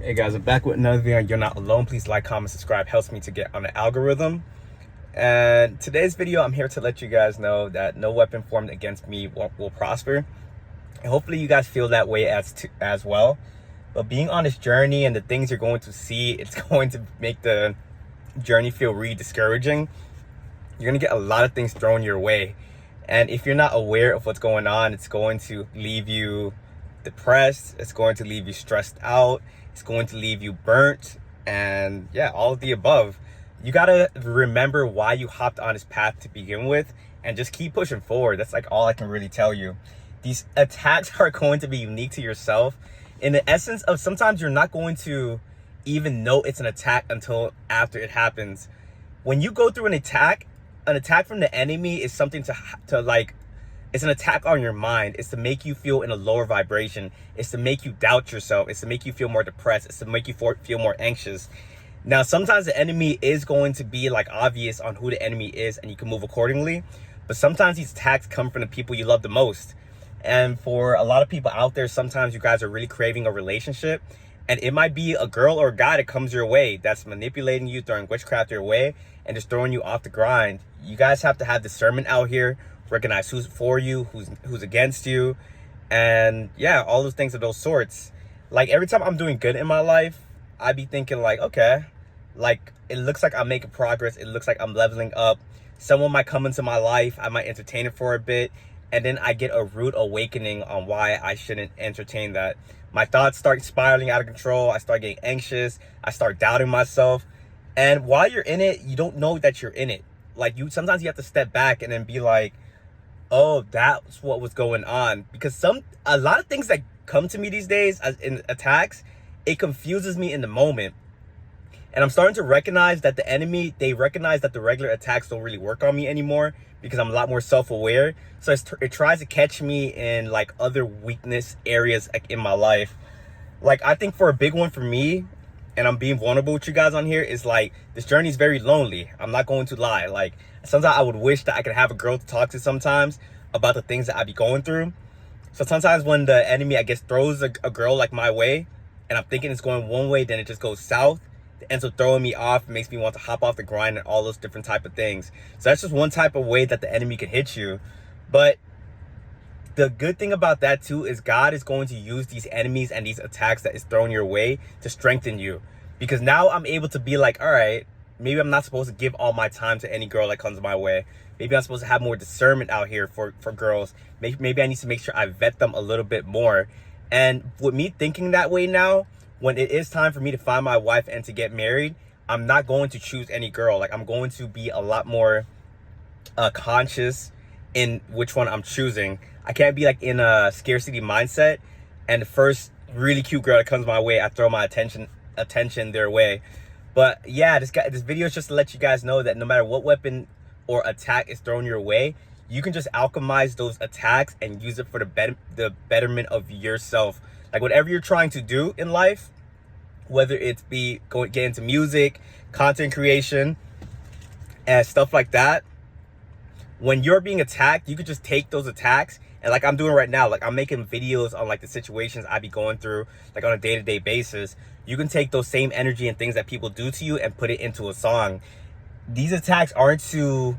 Hey guys, I'm back with another video. You're not alone. Please like, comment, subscribe. Helps me to get on the algorithm. And today's video, I'm here to let you guys know that no weapon formed against me will prosper. And hopefully you guys feel that way as well. But being on this journey and the things you're going to see, it's going to make the journey feel really discouraging. You're going to get a lot of things thrown your way. And if you're not aware of what's going on, it's going to leave you depressed. It's going to leave you stressed out. It's going to leave you burnt, and yeah, all of the above. You gotta remember why you hopped on this path to begin with and just keep pushing forward. That's like all I can really tell you. These attacks are going to be unique to yourself in the essence of sometimes you're not going to even know it's an attack until after it happens. When you go through an attack from the enemy is something to like, it's an attack on your mind. It's to make you feel in a lower vibration. It's to make you doubt yourself. It's to make you feel more depressed. It's to make you feel more anxious. Now, sometimes the enemy is going to be like obvious on who the enemy is and you can move accordingly. But sometimes these attacks come from the people you love the most. And for a lot of people out there, sometimes you guys are really craving a relationship. And it might be a girl or a guy that comes your way that's manipulating you, throwing witchcraft your way, and just throwing you off the grind. You guys have to have discernment out here. Recognize who's for you, who's against you, and yeah, all those things of those sorts. Like every time I'm doing good in my life, I be thinking like, okay, like it looks like I'm making progress. It looks like I'm leveling up. Someone might come into my life. I might entertain it for a bit, and then I get a rude awakening on why I shouldn't entertain that. My thoughts start spiraling out of control. I start getting anxious. I start doubting myself. And while you're in it, you don't know that you're in it. Like sometimes you have to step back and then be like, oh, that's what was going on. Because a lot of things that come to me these days as in attacks, it confuses me in the moment. And I'm starting to recognize that the enemy, they recognize that the regular attacks don't really work on me anymore because I'm a lot more self-aware. So it tries to catch me in like other weakness areas like in my life. Like I think for a big one for me, and I'm being vulnerable with you guys on here, is like this journey is very lonely. I'm not going to lie. Like sometimes I would wish that I could have a girl to talk to sometimes about the things that I be going through. So sometimes when the enemy, I guess, throws a girl like my way and I'm thinking it's going one way, then it just goes south. It ends up throwing me off. It makes me want to hop off the grind and all those different type of things. So that's just one type of way that the enemy can hit you. But the good thing about that too is God is going to use these enemies and these attacks that is thrown your way to strengthen you. Because now I'm able to be like, all right, maybe I'm not supposed to give all my time to any girl that comes my way. Maybe I'm supposed to have more discernment out here for girls. Maybe I need to make sure I vet them a little bit more. And with me thinking that way now, when it is time for me to find my wife and to get married, I'm not going to choose any girl. Like I'm going to be a lot more conscious in which one I'm choosing. I can't be like in a scarcity mindset and the first really cute girl that comes my way, I throw my attention their way. But yeah, this video is just to let you guys know that no matter what weapon or attack is thrown your way, you can just alchemize those attacks and use it for the betterment of yourself. Like whatever you're trying to do in life, whether it's get into music, content creation, and stuff like that, when you're being attacked, you could just take those attacks, and like I'm doing right now, like I'm making videos on like the situations I be going through like on a day-to-day basis. You can take those same energy and things that people do to you and put it into a song. These attacks aren't to,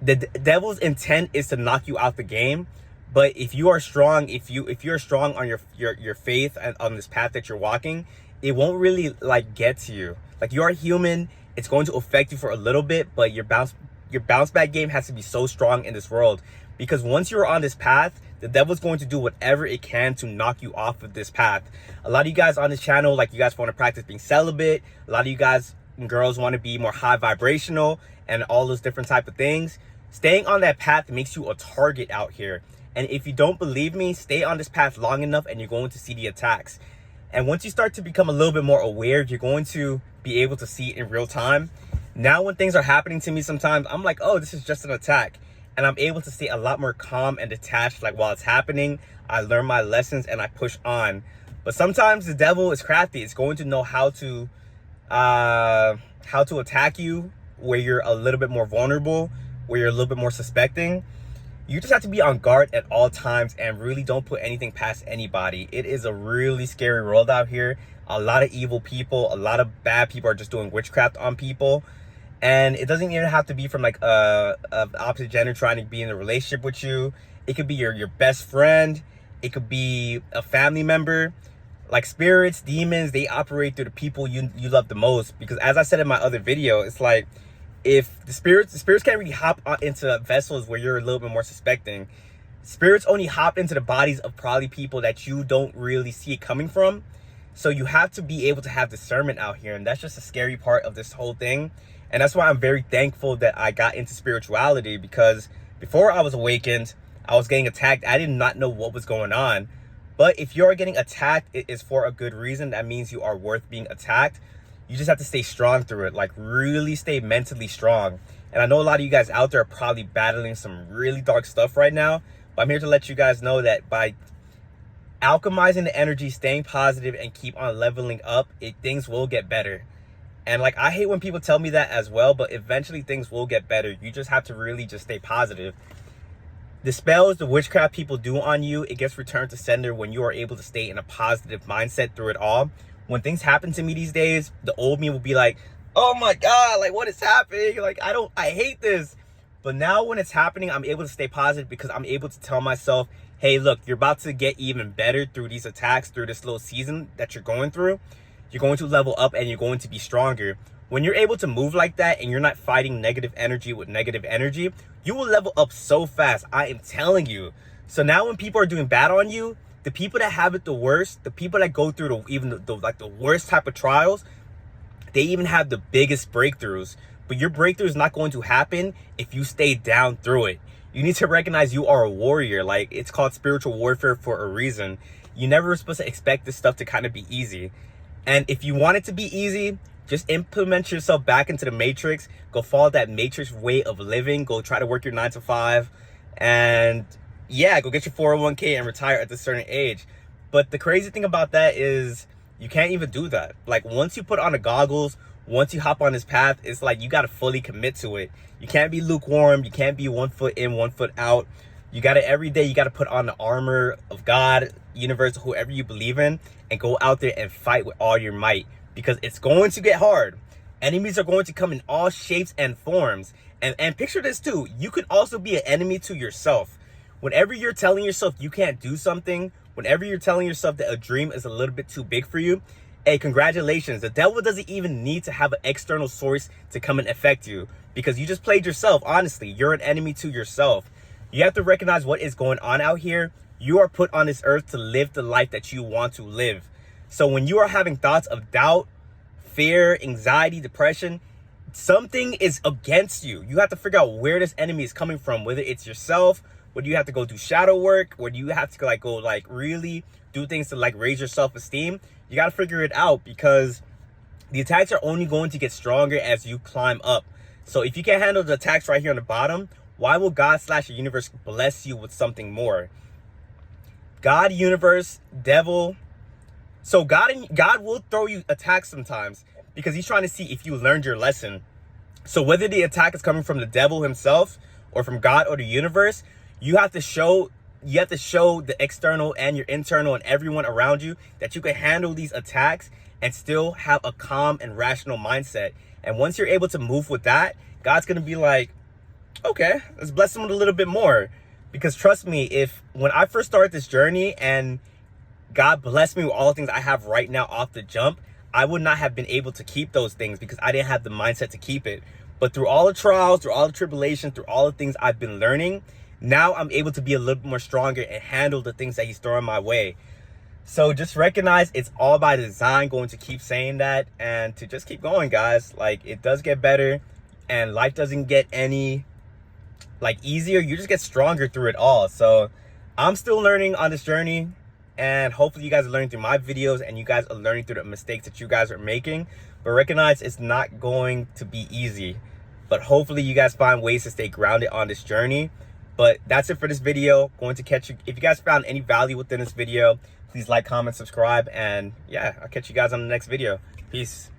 the devil's intent is to knock you out the game. But if you are strong, if you're strong on your faith and on this path that you're walking, it won't really like get to you. Like you are human, it's going to affect you for a little bit, but your bounce back game has to be so strong in this world. Because once you're on this path, the devil's going to do whatever it can to knock you off of this path. A lot of you guys on this channel, like you guys want to practice being celibate. A lot of you guys and girls want to be more high vibrational and all those different type of things. Staying on that path makes you a target out here. And if you don't believe me, stay on this path long enough and you're going to see the attacks. And once you start to become a little bit more aware, you're going to be able to see it in real time. Now when things are happening to me sometimes, I'm like, oh, this is just an attack. And I'm able to stay a lot more calm and detached. Like while it's happening, I learn my lessons and I push on. But sometimes the devil is crafty. It's going to know how to attack you where you're a little bit more vulnerable, where you're a little bit more suspecting. You just have to be on guard at all times and really don't put anything past anybody. It is a really scary world out here. A lot of evil people, a lot of bad people are just doing witchcraft on people. And it doesn't even have to be from like a opposite gender trying to be in a relationship with you. It could be your best friend. It could be a family member. Like spirits, demons, they operate through the people you love the most. Because as I said in my other video, it's like, if the spirits can't really hop into vessels where you're a little bit more suspecting. Spirits only hop into the bodies of probably people that you don't really see it coming from. So you have to be able to have discernment out here. And that's just a scary part of this whole thing. And that's why I'm very thankful that I got into spirituality, because before I was awakened, I was getting attacked. I did not know what was going on. But if you're getting attacked, it is for a good reason. That means you are worth being attacked. You just have to stay strong through it, like really stay mentally strong. And I know a lot of you guys out there are probably battling some really dark stuff right now. But I'm here to let you guys know that by alchemizing the energy, staying positive, and keep on leveling up, things will get better. And like, I hate when people tell me that as well, but eventually things will get better. You just have to really just stay positive. The spells, the witchcraft people do on you, it gets returned to sender when you are able to stay in a positive mindset through it all. When things happen to me these days, the old me will be like, oh my God, like what is happening? Like, I hate this. But now when it's happening, I'm able to stay positive because I'm able to tell myself, hey, look, you're about to get even better through these attacks, through this little season that you're going through. You're going to level up and you're going to be stronger. When you're able to move like that and you're not fighting negative energy with negative energy, you will level up so fast. I am telling you. So now when people are doing bad on you, the people that have it the worst, the people that go through the worst type of trials, they even have the biggest breakthroughs. But your breakthrough is not going to happen if you stay down through it. You need to recognize you are a warrior. Like, it's called spiritual warfare for a reason. You never were supposed to expect this stuff to kind of be easy. And if you want it to be easy, just implement yourself back into the matrix. Go follow that matrix way of living. Go try to work your 9 to 5. And yeah, go get your 401k and retire at a certain age. But the crazy thing about that is you can't even do that. Like, once you put on the goggles, once you hop on this path, it's like you got to fully commit to it. You can't be lukewarm. You can't be 1 foot in, 1 foot out. You got to, every day, you got to put on the armor of God, universe, whoever you believe in, and go out there and fight with all your might, because it's going to get hard. Enemies are going to come in all shapes and forms. And picture this too. You could also be an enemy to yourself. Whenever you're telling yourself you can't do something, whenever you're telling yourself that a dream is a little bit too big for you, hey, congratulations. The devil doesn't even need to have an external source to come and affect you, because you just played yourself. Honestly, you're an enemy to yourself. You have to recognize what is going on out here. You are put on this earth to live the life that you want to live. So when you are having thoughts of doubt, fear, anxiety, depression, something is against you. You have to figure out where this enemy is coming from, whether it's yourself, whether you have to go do shadow work, whether you have to go really do things to raise your self-esteem. You got to figure it out, because the attacks are only going to get stronger as you climb up. So if you can't handle the attacks right here on the bottom, why will God/the universe bless you with something more? God, universe, devil. So God will throw you attacks sometimes, because he's trying to see if you learned your lesson. So whether the attack is coming from the devil himself or from God or the universe, you have to show the external and your internal and everyone around you that you can handle these attacks and still have a calm and rational mindset. And once you're able to move with that, God's going to be like, okay, let's bless him with a little bit more. Because trust me, when I first started this journey and God blessed me with all the things I have right now off the jump, I would not have been able to keep those things because I didn't have the mindset to keep it. But through all the trials, through all the tribulations, through all the things I've been learning, now I'm able to be a little bit more stronger and handle the things that he's throwing my way. So just recognize it's all by design. Going to keep saying that and to just keep going, guys. It does get better and life doesn't get any easier. You just get stronger through it all. So I'm still learning on this journey, and hopefully you guys are learning through my videos and you guys are learning through the mistakes that you guys are making. But recognize it's not going to be easy, but hopefully you guys find ways to stay grounded on this journey. But that's it for this video. Going to catch you. If you guys found any value within this video, please like, comment, subscribe, and yeah, I'll catch you guys on the next video. Peace.